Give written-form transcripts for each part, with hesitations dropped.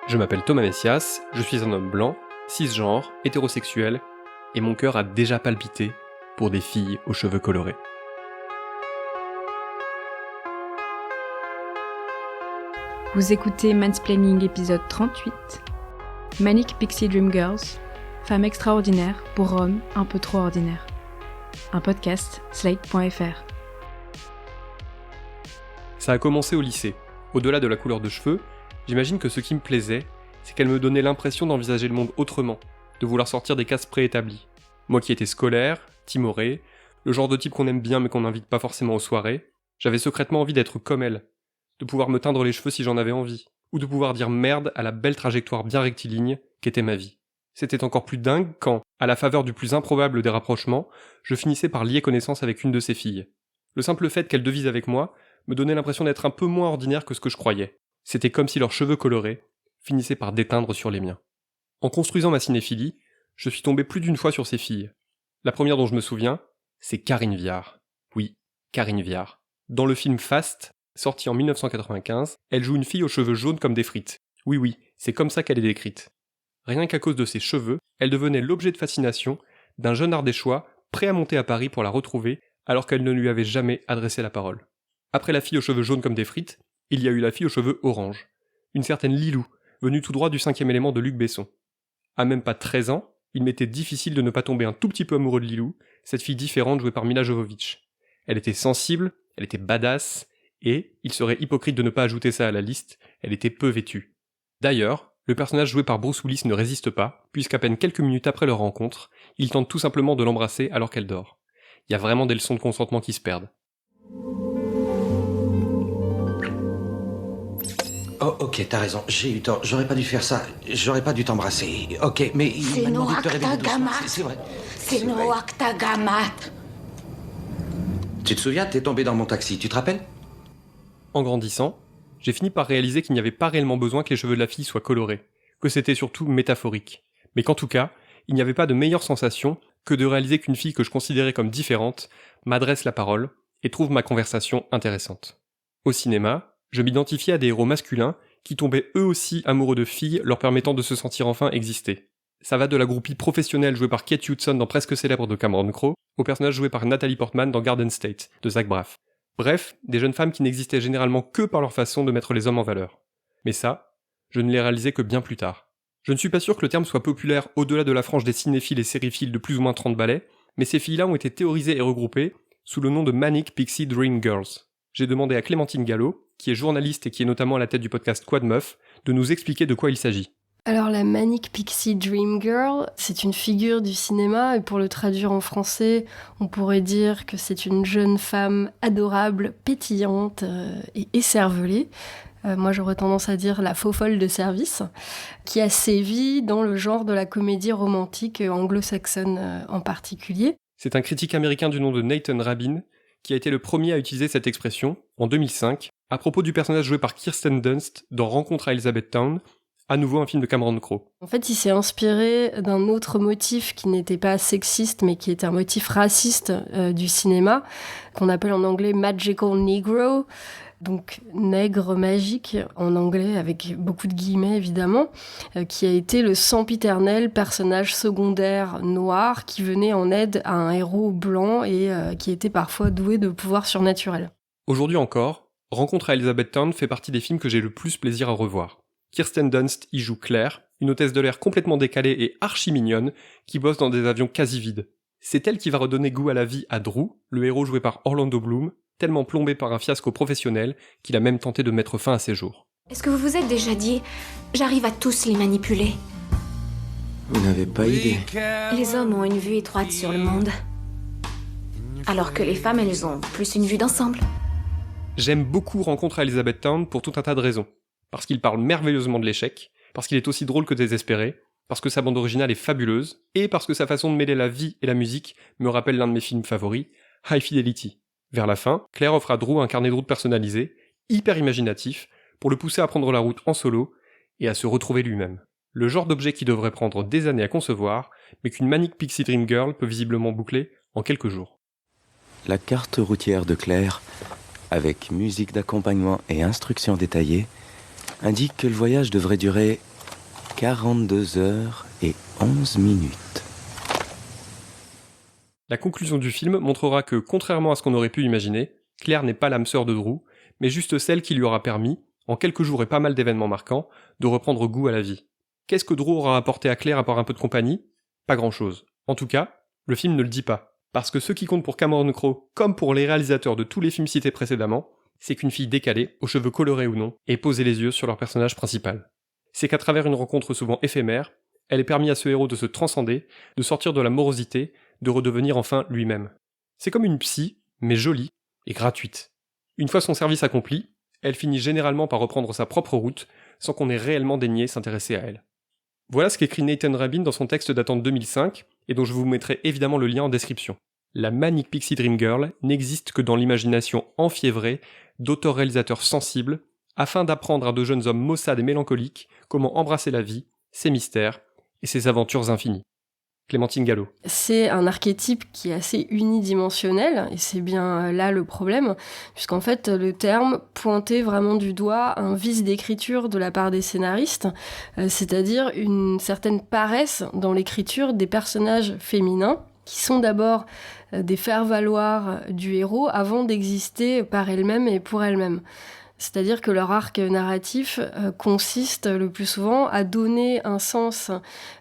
Je m'appelle Thomas Messias, je suis un homme blanc, cisgenre, hétérosexuel, et mon cœur a déjà palpité pour des filles aux cheveux colorés. Vous écoutez Mansplaining épisode 38, Manic Pixie Dream Girls, femme extraordinaire pour homme un peu trop ordinaire. Un podcast, Slate.fr. Ça a commencé au lycée. Au-delà de la couleur de cheveux, j'imagine que ce qui me plaisait, c'est qu'elle me donnait l'impression d'envisager le monde autrement, de vouloir sortir des cases préétablies. Moi qui étais scolaire, timoré, le genre de type qu'on aime bien mais qu'on n'invite pas forcément aux soirées, j'avais secrètement envie d'être comme elle, de pouvoir me teindre les cheveux si j'en avais envie, ou de pouvoir dire merde à la belle trajectoire bien rectiligne qu'était ma vie. C'était encore plus dingue quand, à la faveur du plus improbable des rapprochements, je finissais par lier connaissance avec une de ces filles. Le simple fait qu'elle devise avec moi me donnait l'impression d'être un peu moins ordinaire que ce que je croyais. C'était comme si leurs cheveux colorés finissaient par déteindre sur les miens. En construisant ma cinéphilie, je suis tombé plus d'une fois sur ces filles. La première dont je me souviens, c'est Karine Viard. Oui, Karine Viard. Dans le film Fast, sorti en 1995, elle joue une fille aux cheveux jaunes comme des frites. Oui, c'est comme ça qu'elle est décrite. Rien qu'à cause de ses cheveux, elle devenait l'objet de fascination d'un jeune Ardéchois prêt à monter à Paris pour la retrouver alors qu'elle ne lui avait jamais adressé la parole. Après la fille aux cheveux jaunes comme des frites, il y a eu la fille aux cheveux orange. Une certaine Lilou, venue tout droit du 5e élément de Luc Besson. À même pas 13 ans, il m'était difficile de ne pas tomber un tout petit peu amoureux de Lilou, cette fille différente jouée par Mila Jovovich. Elle était sensible, elle était badass, et, il serait hypocrite de ne pas ajouter ça à la liste, elle était peu vêtue. D'ailleurs, le personnage joué par Bruce Willis ne résiste pas, puisqu'à peine quelques minutes après leur rencontre, il tente tout simplement de l'embrasser alors qu'elle dort. Il y a vraiment des leçons de consentement qui se perdent. Oh, ok, t'as raison, j'ai eu tort, j'aurais pas dû faire ça, j'aurais pas dû t'embrasser. Ok, mais il m'a demandé de te réveiller doucement, c'est vrai. C'est Noaktagamat. Tu te souviens, t'es tombé dans mon taxi, tu te rappelles? En grandissant, j'ai fini par réaliser qu'il n'y avait pas réellement besoin que les cheveux de la fille soient colorés, que c'était surtout métaphorique, mais qu'en tout cas, il n'y avait pas de meilleure sensation que de réaliser qu'une fille que je considérais comme différente m'adresse la parole et trouve ma conversation intéressante. Au cinéma, je m'identifiais à des héros masculins qui tombaient eux aussi amoureux de filles leur permettant de se sentir enfin exister. Ça va de la groupie professionnelle jouée par Kate Hudson dans Presque célèbre de Cameron Crowe, au personnage joué par Natalie Portman dans Garden State de Zach Braff. Bref, des jeunes femmes qui n'existaient généralement que par leur façon de mettre les hommes en valeur. Mais ça, je ne l'ai réalisé que bien plus tard. Je ne suis pas sûr que le terme soit populaire au-delà de la frange des cinéphiles et sériphiles de plus ou moins 30 ballets, mais ces filles-là ont été théorisées et regroupées sous le nom de Manic Pixie Dream Girls. J'ai demandé à Clémentine Gallo, qui est journaliste et qui est notamment à la tête du podcast Quad Meuf, de nous expliquer de quoi il s'agit. Alors la Manic Pixie Dream Girl, c'est une figure du cinéma et pour le traduire en français, on pourrait dire que c'est une jeune femme adorable, pétillante et écervelée. Moi j'aurais tendance à dire la faux-folle de service, qui a sévi dans le genre de la comédie romantique anglo-saxonne en particulier. C'est un critique américain du nom de Nathan Rabin qui a été le premier à utiliser cette expression, en 2005, à propos du personnage joué par Kirsten Dunst dans Rencontre à Elizabethtown, à nouveau un film de Cameron Crowe. En fait, il s'est inspiré d'un autre motif qui n'était pas sexiste, mais qui était un motif raciste du cinéma, qu'on appelle en anglais Magical Negro, donc nègre magique en anglais avec beaucoup de guillemets évidemment, qui a été le sempiternel personnage secondaire noir qui venait en aide à un héros blanc et qui était parfois doué de pouvoirs surnaturels. Aujourd'hui encore, Rencontre à Elizabethtown fait partie des films que j'ai le plus plaisir à revoir. Kirsten Dunst y joue Claire, une hôtesse de l'air complètement décalée et archi mignonne qui bosse dans des avions quasi vides. C'est elle qui va redonner goût à la vie à Drew, le héros joué par Orlando Bloom, tellement plombé par un fiasco professionnel qu'il a même tenté de mettre fin à ses jours. Est-ce que vous vous êtes déjà dit « J'arrive à tous les manipuler » Vous n'avez pas idée. Les hommes ont une vue étroite sur le monde, alors que les femmes, elles ont plus une vue d'ensemble. J'aime beaucoup Rencontre à Elizabethtown pour tout un tas de raisons. Parce qu'il parle merveilleusement de l'échec, parce qu'il est aussi drôle que désespéré, parce que sa bande originale est fabuleuse, et parce que sa façon de mêler la vie et la musique me rappelle l'un de mes films favoris, High Fidelity. Vers la fin, Claire offre à Drew un carnet de route personnalisé, hyper imaginatif, pour le pousser à prendre la route en solo et à se retrouver lui-même. Le genre d'objet qui devrait prendre des années à concevoir, mais qu'une Manic Pixie Dream Girl peut visiblement boucler en quelques jours. La carte routière de Claire, avec musique d'accompagnement et instructions détaillées, indique que le voyage devrait durer 42h11. La conclusion du film montrera que, contrairement à ce qu'on aurait pu imaginer, Claire n'est pas l'âme sœur de Drew, mais juste celle qui lui aura permis, en quelques jours et pas mal d'événements marquants, de reprendre goût à la vie. Qu'est-ce que Drew aura apporté à Claire à part un peu de compagnie ? Pas grand-chose. En tout cas, le film ne le dit pas. Parce que ce qui compte pour Cameron Crowe, comme pour les réalisateurs de tous les films cités précédemment, c'est qu'une fille décalée, aux cheveux colorés ou non, ait posé les yeux sur leur personnage principal. C'est qu'à travers une rencontre souvent éphémère, elle ait permis à ce héros de se transcender, de sortir de la morosité, de redevenir enfin lui-même. C'est comme une psy, mais jolie et gratuite. Une fois son service accompli, elle finit généralement par reprendre sa propre route, sans qu'on ait réellement daigné s'intéresser à elle. Voilà ce qu'écrit Nathan Rabin dans son texte datant de 2005, et dont je vous mettrai évidemment le lien en description. La Manic Pixie Dream Girl n'existe que dans l'imagination enfiévrée d'auteurs-réalisateurs sensibles, afin d'apprendre à de jeunes hommes maussades et mélancoliques comment embrasser la vie, ses mystères et ses aventures infinies. Clémentine Gallo. C'est un archétype qui est assez unidimensionnel, et c'est bien là le problème, puisqu'en fait le terme pointait vraiment du doigt un vice d'écriture de la part des scénaristes, c'est-à-dire une certaine paresse dans l'écriture des personnages féminins, qui sont d'abord des faire-valoir du héros avant d'exister par elles-mêmes et pour elles-mêmes. C'est-à-dire que leur arc narratif consiste le plus souvent à donner un sens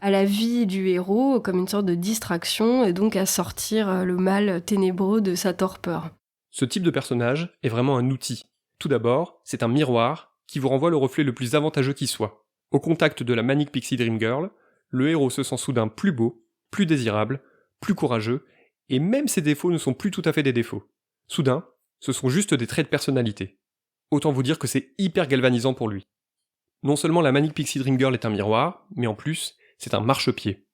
à la vie du héros comme une sorte de distraction et donc à sortir le mal ténébreux de sa torpeur. Ce type de personnage est vraiment un outil. Tout d'abord, c'est un miroir qui vous renvoie le reflet le plus avantageux qui soit. Au contact de la Manic Pixie Dream Girl, le héros se sent soudain plus beau, plus désirable, plus courageux, et même ses défauts ne sont plus tout à fait des défauts. Soudain, ce sont juste des traits de personnalité. Autant vous dire que c'est hyper galvanisant pour lui. Non seulement la Manic Pixie Dream Girl est un miroir, mais en plus, c'est un marchepied.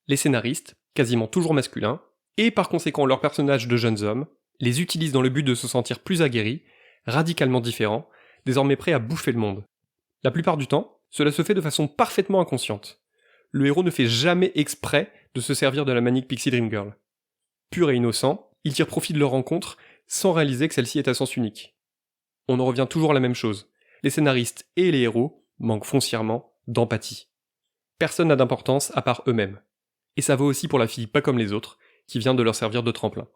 Les scénaristes, quasiment toujours masculins, et par conséquent leurs personnages de jeunes hommes, les utilisent dans le but de se sentir plus aguerris, radicalement différents, désormais prêts à bouffer le monde. La plupart du temps, cela se fait de façon parfaitement inconsciente. Le héros ne fait jamais exprès de se servir de la Manic Pixie Dream Girl. Pur et innocent, il tire profit de leur rencontre sans réaliser que celle-ci est à sens unique. On en revient toujours à la même chose. Les scénaristes et les héros manquent foncièrement d'empathie. Personne n'a d'importance à part eux-mêmes. Et ça vaut aussi pour la fille pas comme les autres, qui vient de leur servir de tremplin.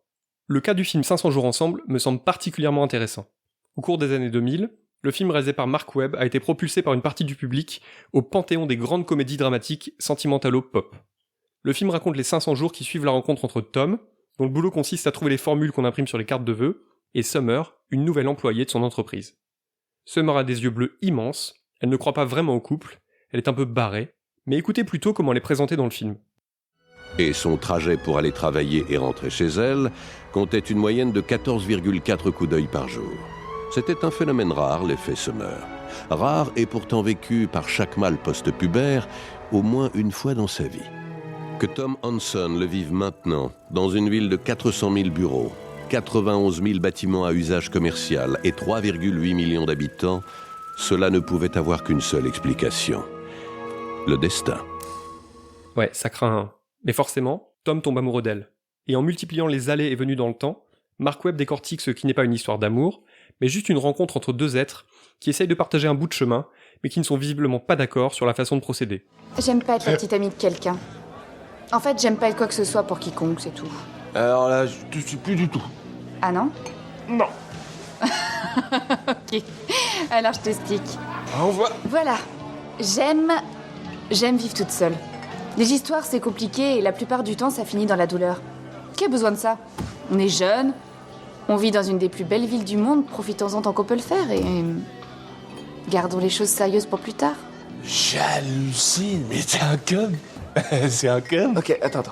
Le cas du film 500 jours ensemble me semble particulièrement intéressant. Au cours des années 2000, le film réalisé par Mark Webb a été propulsé par une partie du public au panthéon des grandes comédies dramatiques sentimentalo-pop. Le film raconte les 500 jours qui suivent la rencontre entre Tom, dont le boulot consiste à trouver les formules qu'on imprime sur les cartes de vœux, et Summer, une nouvelle employée de son entreprise. Summer a des yeux bleus immenses, elle ne croit pas vraiment au couple, elle est un peu barrée, mais écoutez plutôt comment elle est présentée dans le film. Et son trajet pour aller travailler et rentrer chez elle comptait une moyenne de 14,4 coups d'œil par jour. C'était un phénomène rare, l'effet Summer. Rare et pourtant vécu par chaque mâle post-pubère au moins une fois dans sa vie. Que Tom Hanson le vive maintenant, dans une ville de 400 000 bureaux, 91 000 bâtiments à usage commercial et 3,8 millions d'habitants, cela ne pouvait avoir qu'une seule explication. Le destin. Ouais, ça craint. Mais forcément, Tom tombe amoureux d'elle. Et en multipliant les allées et venues dans le temps, Mark Webb décortique ce qui n'est pas une histoire d'amour, mais juste une rencontre entre deux êtres qui essayent de partager un bout de chemin, mais qui ne sont visiblement pas d'accord sur la façon de procéder. J'aime pas être la petite amie de quelqu'un. En fait, j'aime pas être quoi que ce soit pour quiconque, c'est tout. Alors là, je te suis plus du tout. Ah non ? Non. Ok. Alors je t'explique. On voit. Voilà. J'aime vivre toute seule. Les histoires, c'est compliqué et la plupart du temps, ça finit dans la douleur. Qui a besoin de ça ? On est jeunes, on vit dans une des plus belles villes du monde, profitons-en tant qu'on peut le faire et... gardons les choses sérieuses pour plus tard. J'hallucine, mais t'es un con. C'est un con. Ok, attends.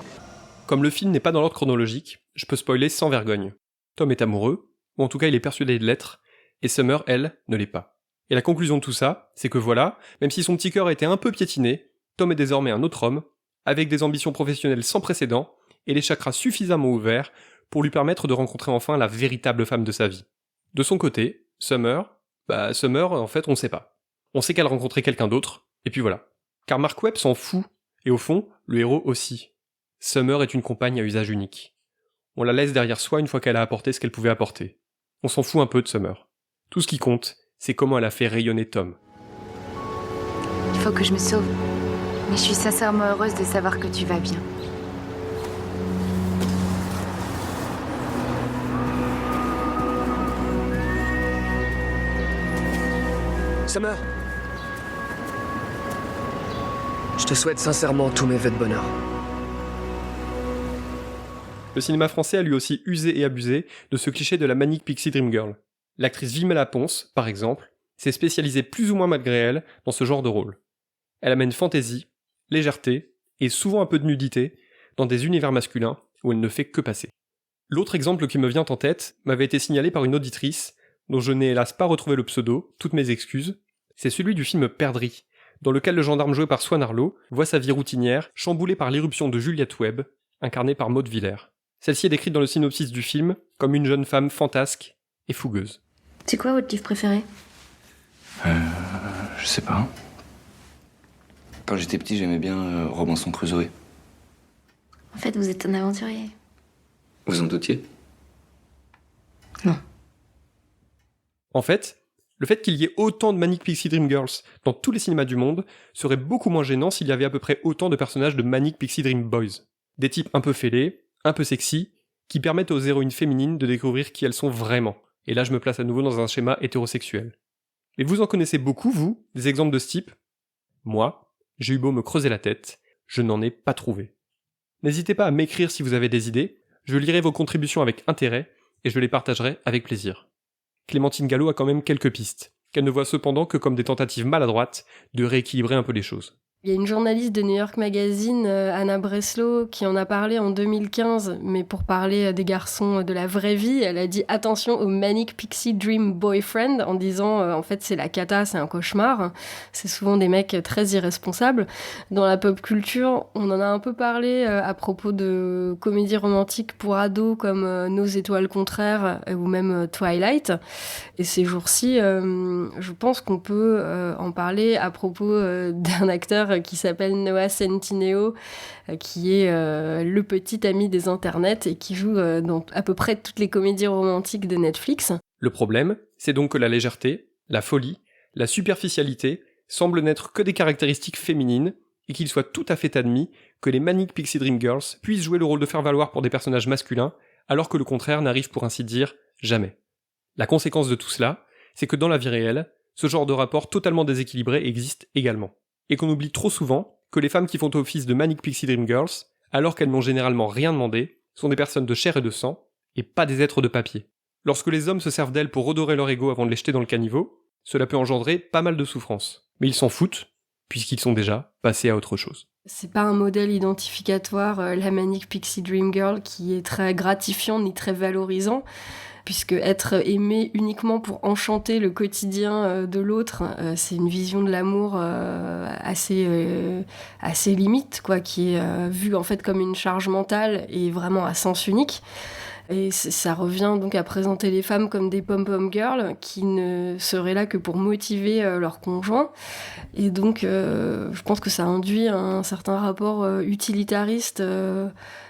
Comme le film n'est pas dans l'ordre chronologique, je peux spoiler sans vergogne. Tom est amoureux, ou en tout cas il est persuadé de l'être, et Summer, elle, ne l'est pas. Et la conclusion de tout ça, c'est que voilà, même si son petit cœur a été un peu piétiné, Tom est désormais un autre homme, avec des ambitions professionnelles sans précédent, et les chakras suffisamment ouverts pour lui permettre de rencontrer enfin la véritable femme de sa vie. De son côté, Summer, en fait on sait pas. On sait qu'elle a rencontré quelqu'un d'autre, et puis voilà. Car Mark Webb s'en fout, et au fond, le héros aussi. Summer est une compagne à usage unique. On la laisse derrière soi une fois qu'elle a apporté ce qu'elle pouvait apporter. On s'en fout un peu de Summer. Tout ce qui compte, c'est comment elle a fait rayonner Tom. Il faut que je me sauve. Mais je suis sincèrement heureuse de savoir que tu vas bien. Summer, je te souhaite sincèrement tous mes vœux de bonheur. Le cinéma français a lui aussi usé et abusé de ce cliché de la manique pixie dream girl. L'actrice Vimela Pons, par exemple, s'est spécialisée plus ou moins malgré elle dans ce genre de rôle. Elle amène fantaisie, légèreté et souvent un peu de nudité dans des univers masculins où elle ne fait que passer. L'autre exemple qui me vient en tête m'avait été signalé par une auditrice dont je n'ai hélas pas retrouvé le pseudo, toutes mes excuses, c'est celui du film Perdrix, dans lequel le gendarme joué par Swan Arlo voit sa vie routinière chamboulée par l'irruption de Juliette Webb, incarnée par Maud Villers. Celle-ci est décrite dans le synopsis du film comme une jeune femme fantasque et fougueuse. C'est quoi votre livre préféré ? Je sais pas. Quand j'étais petit, j'aimais bien Robinson Crusoe. En fait, vous êtes un aventurier. Vous en doutiez ? Non. En fait, le fait qu'il y ait autant de Manic Pixie Dream Girls dans tous les cinémas du monde serait beaucoup moins gênant s'il y avait à peu près autant de personnages de Manic Pixie Dream Boys. Des types un peu fêlés, un peu sexy, qui permettent aux héroïnes féminines de découvrir qui elles sont vraiment. Et là je me place à nouveau dans un schéma hétérosexuel. Mais vous en connaissez beaucoup, vous, des exemples de ce type ? Moi, j'ai eu beau me creuser la tête, je n'en ai pas trouvé. N'hésitez pas à m'écrire si vous avez des idées, je lirai vos contributions avec intérêt, et je les partagerai avec plaisir. Clémentine Gallo a quand même quelques pistes, qu'elle ne voit cependant que comme des tentatives maladroites de rééquilibrer un peu les choses. Il y a une journaliste de New York Magazine, Anna Breslow, qui en a parlé en 2015, mais pour parler des garçons de la vraie vie, elle a dit « Attention au Manic Pixie Dream Boyfriend » en disant en fait c'est la cata, c'est un cauchemar. C'est souvent des mecs très irresponsables. Dans la pop culture, on en a un peu parlé à propos de comédies romantiques pour ados comme Nos étoiles contraires ou même Twilight. Et ces jours-ci, je pense qu'on peut en parler à propos d'un acteur qui s'appelle Noah Centineo, qui est le petit ami des internets et qui joue dans à peu près toutes les comédies romantiques de Netflix. Le problème, c'est donc que la légèreté, la folie, la superficialité semblent n'être que des caractéristiques féminines et qu'il soit tout à fait admis que les Manic Pixie Dream Girls puissent jouer le rôle de faire-valoir pour des personnages masculins alors que le contraire n'arrive pour ainsi dire jamais. La conséquence de tout cela, c'est que dans la vie réelle, ce genre de rapport totalement déséquilibré existe également. Et qu'on oublie trop souvent que les femmes qui font office de Manic Pixie Dream Girls, alors qu'elles n'ont généralement rien demandé, sont des personnes de chair et de sang, et pas des êtres de papier. Lorsque les hommes se servent d'elles pour redorer leur ego avant de les jeter dans le caniveau, cela peut engendrer pas mal de souffrance. Mais ils s'en foutent, puisqu'ils sont déjà passés à autre chose. C'est pas un modèle identificatoire, la Manic Pixie Dream Girl, qui est très gratifiant ni très valorisant, puisque être aimé uniquement pour enchanter le quotidien de l'autre, c'est une vision de l'amour assez limite, quoi, qui est vue en fait comme une charge mentale et vraiment à sens unique. Et ça revient donc à présenter les femmes comme des pom-pom girls qui ne seraient là que pour motiver leur conjoint. Et donc, je pense que ça induit un certain rapport utilitariste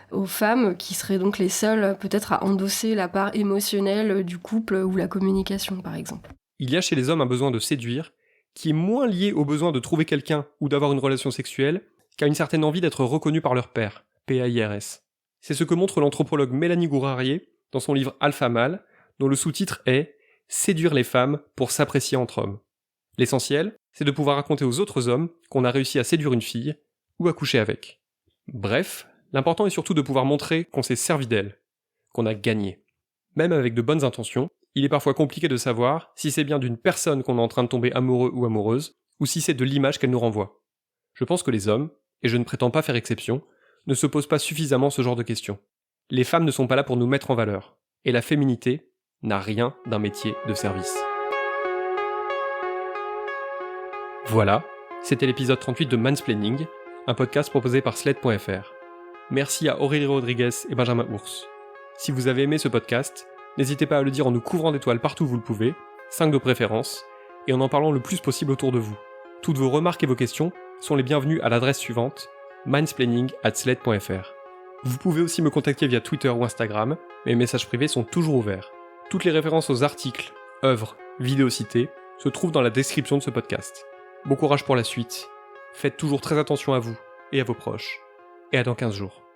aux femmes qui seraient donc les seules peut-être à endosser la part émotionnelle du couple ou la communication, par exemple. Il y a chez les hommes un besoin de séduire qui est moins lié au besoin de trouver quelqu'un ou d'avoir une relation sexuelle qu'à une certaine envie d'être reconnu par leur père, PAIRS. C'est ce que montre l'anthropologue Mélanie Gourarier dans son livre Alpha Male, dont le sous-titre est « Séduire les femmes pour s'apprécier entre hommes ». L'essentiel, c'est de pouvoir raconter aux autres hommes qu'on a réussi à séduire une fille ou à coucher avec. Bref, l'important est surtout de pouvoir montrer qu'on s'est servi d'elle, qu'on a gagné. Même avec de bonnes intentions, il est parfois compliqué de savoir si c'est bien d'une personne qu'on est en train de tomber amoureux ou amoureuse, ou si c'est de l'image qu'elle nous renvoie. Je pense que les hommes, et je ne prétends pas faire exception, ne se posent pas suffisamment ce genre de questions. Les femmes ne sont pas là pour nous mettre en valeur, et la féminité n'a rien d'un métier de service. Voilà, c'était l'épisode 38 de Mansplaining, un podcast proposé par Sled.fr. Merci à Aurélie Rodriguez et Benjamin Ours. Si vous avez aimé ce podcast, n'hésitez pas à le dire en nous couvrant d'étoiles partout où vous le pouvez, 5 de préférence, et en parlant le plus possible autour de vous. Toutes vos remarques et vos questions sont les bienvenues à l'adresse suivante, mansplaining@sled.fr. Vous pouvez aussi me contacter via Twitter ou Instagram, mes messages privés sont toujours ouverts. Toutes les références aux articles, œuvres, vidéos citées se trouvent dans la description de ce podcast. Bon courage pour la suite, faites toujours très attention à vous et à vos proches. Et à dans 15 jours.